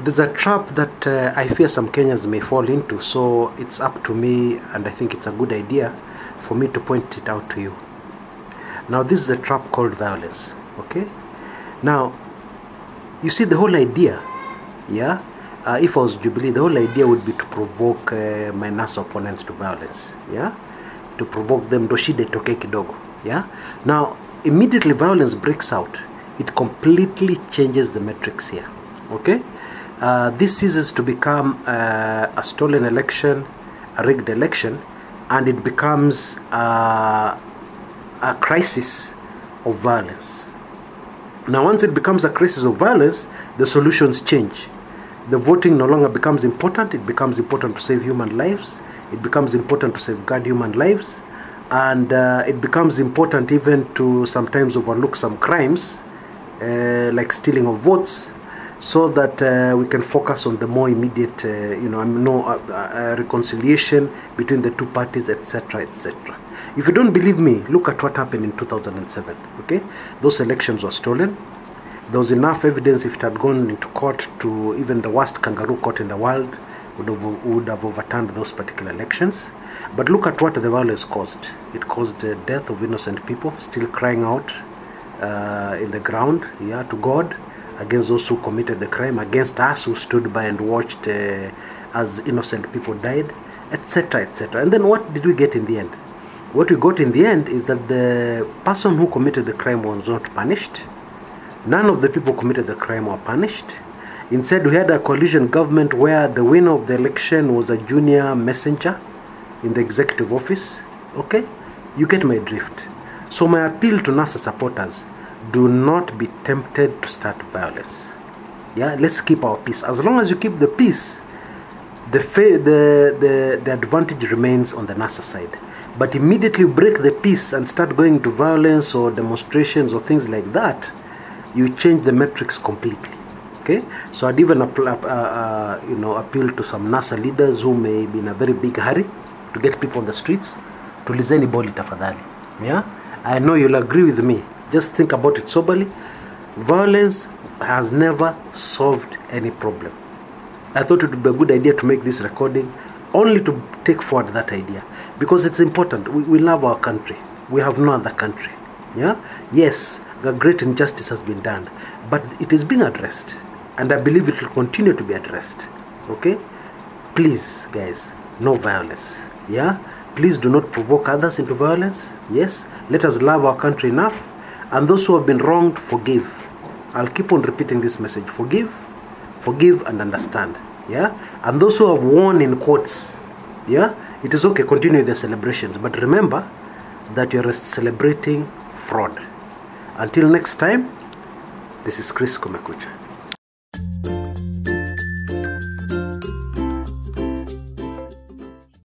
There's a trap that I fear some Kenyans may fall into, so it's up to me, and I think it's a good idea for me to point it out to you. Now, this is a trap called violence, okay? Now, you see, the whole idea, yeah, if I was Jubilee, the whole idea would be to provoke my NASA opponents to violence, yeah? To provoke them, doshide toke kidogo, yeah? Now, immediately violence breaks out, it completely changes the metrics here, okay? This ceases to become a stolen election, a rigged election, and it becomes a crisis of violence. Now, once it becomes a crisis of violence, the solutions change. The voting no longer becomes important. It becomes important to save human lives. It becomes important to safeguard human lives. And it becomes important even to sometimes overlook some crimes, like stealing of votes, so that we can focus on the more immediate, reconciliation between the two parties, etc., etc. If you don't believe me, look at what happened in 2007, okay? Those elections were stolen. There was enough evidence, if it had gone into court, to even the worst kangaroo court in the world would have overturned those particular elections. But look at what the violence caused. It caused the death of innocent people, still crying out in the ground, yeah, to God, against those who committed the crime, against us who stood by and watched as innocent people died, etc., etc. And then what did we get in the end? What we got in the end is that the person who committed the crime was not punished. None of the people who committed the crime were punished. Instead, we had a coalition government where the winner of the election was a junior messenger in the executive office. Okay? You get my drift. So my appeal to NASA supporters, do not be tempted to start violence. Yeah, let's keep our peace. As long as you keep the peace, the advantage remains on the NASA side. But immediately break the peace and start going to violence or demonstrations or things like that, you change the metrics completely. Okay, so I'd even appeal to some NASA leaders who may be in a very big hurry to get people on the streets to listen boli tafadhali. Yeah, I know you'll agree with me. Just think about it soberly. Violence has never solved any problem. I thought it would be a good idea to make this recording only to take forward that idea, because it's important. We love our country. We have no other country. Yeah. Yes, a great injustice has been done, but it is being addressed, and I believe it will continue to be addressed. Okay. Please, guys, no violence. Yeah. Please do not provoke others into violence. Yes. Let us love our country enough, and those who have been wronged, forgive. I'll keep on repeating this message: forgive, forgive, and understand. Yeah, and those who have won in quotes, yeah, it is okay, continue the celebrations, but remember that you're celebrating fraud. Until next time, this is Chris Kumekucha.